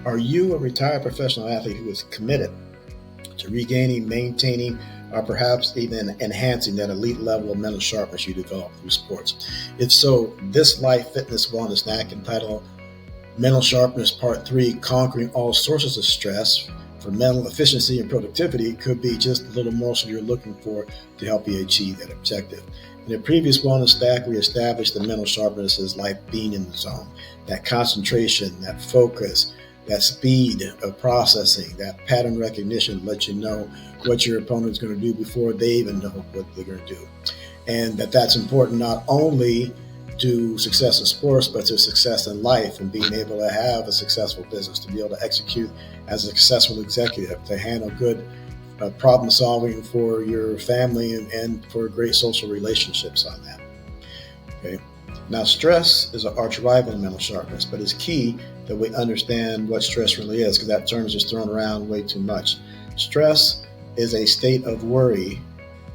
Are you a retired professional athlete who is committed to regaining, maintaining, or perhaps even enhancing that elite level of mental sharpness you develop through sports? If so, this Life Fitness Wellness Snack entitled Mental Sharpness Part 3, Conquering All Sources of Stress for Mental Efficiency and Productivity could be just a little morsel you're looking for to help you achieve that objective. In the previous wellness stack, we established that mental sharpness is like being in the zone, that concentration, that focus, that speed of processing, that pattern recognition lets you know what your opponent's going to do before they even know what they're going to do. And that's important not only to success in sports, but to success in life and being able to have a successful business, to be able to execute as a successful executive, to handle good problem solving for your family and for great social relationships on that. Okay. Now, stress is an arch rival in mental sharpness, but it's key that we understand what stress really is, because that term is just thrown around way too much. Stress is a state of worry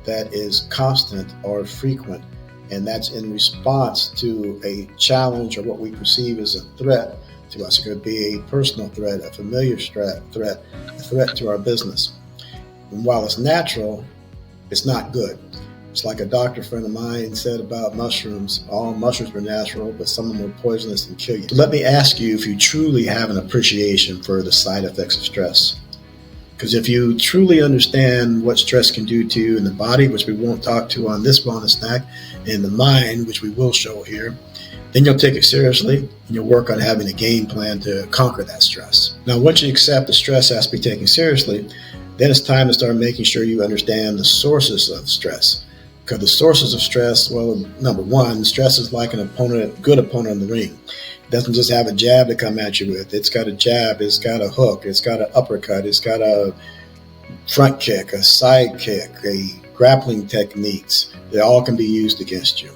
that is constant or frequent, and that's in response to a challenge or what we perceive as a threat to us. It could be a personal threat, a familiar threat, a threat to our business. And while it's natural, it's not good. It's like a doctor friend of mine said about mushrooms. All mushrooms were natural, but some of them were poisonous and kill you. So let me ask you if you truly have an appreciation for the side effects of stress. Because if you truly understand what stress can do to you in the body, which we won't talk to on this wellness snack, and the mind, which we will show here, then you'll take it seriously and you'll work on having a game plan to conquer that stress. Now, once you accept the stress has to be taken seriously, then it's time to start making sure you understand the sources of stress. Because the sources of stress, well, number one, stress is like a good opponent in the ring. It doesn't just have a jab to come at you with. It's got a jab, it's got a hook, it's got an uppercut, it's got a front kick, a side kick, a grappling techniques. They all can be used against you.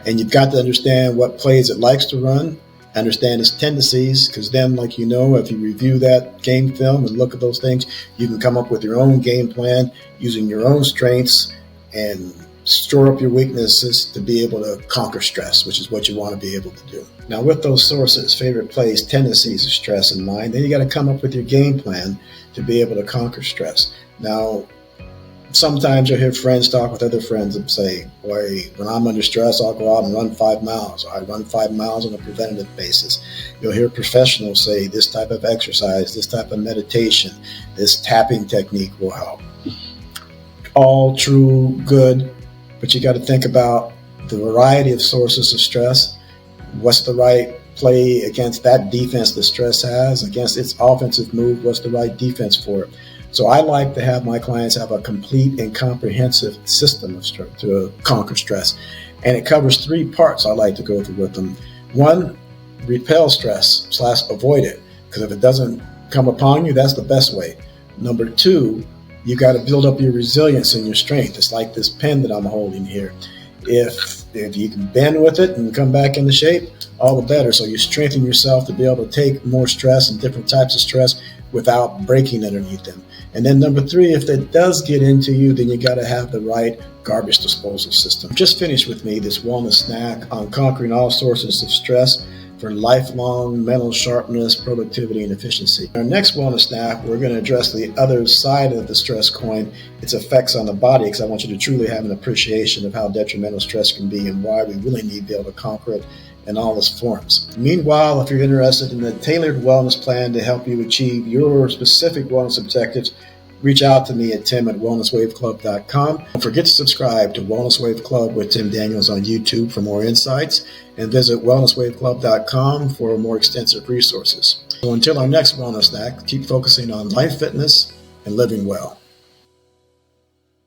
And you've got to understand what plays it likes to run, understand its tendencies, because then, like you know, if you review that game film and look at those things, you can come up with your own game plan using your own strengths and store up your weaknesses to be able to conquer stress, which is what you want to be able to do. Now, with those sources, favorite plays, tendencies of stress in mind, then you got to come up with your game plan to be able to conquer stress. Now, sometimes you'll hear friends talk with other friends and say, boy, when I'm under stress, I'll go out and run 5 miles. I run 5 miles on a preventative basis. You'll hear professionals say this type of exercise, this type of meditation, this tapping technique will help. All true, good, but you got to think about the variety of sources of stress. What's the right play against that defense that stress has? Against its offensive move, what's the right defense for it? So I like to have my clients have a complete and comprehensive system of stress to conquer stress. And it covers 3 parts I like to go through with them. 1, repel stress / avoid it, because if it doesn't come upon you, that's the best way. Number 2, you got to build up your resilience and your strength. It's like this pen that I'm holding here. If you can bend with it and come back into shape, all the better. So you strengthen yourself to be able to take more stress and different types of stress without breaking underneath them. And then number 3, if it does get into you, then you got to have the right garbage disposal system. Just finished with me this wellness snack on conquering all sources of stress for lifelong mental sharpness, productivity, and efficiency. Our next wellness snack, we're going to address the other side of the stress coin, its effects on the body, because I want you to truly have an appreciation of how detrimental stress can be and why we really need to be able to conquer it in all its forms. Meanwhile, if you're interested in a tailored wellness plan to help you achieve your specific wellness objectives, reach out to me at tim@wellnesswaveclub.com. Don't forget to subscribe to Wellness Wave Club with Tim Daniels on YouTube for more insights, and visit wellnesswaveclub.com for more extensive resources. So until our next wellness snack, keep focusing on life, fitness, and living well.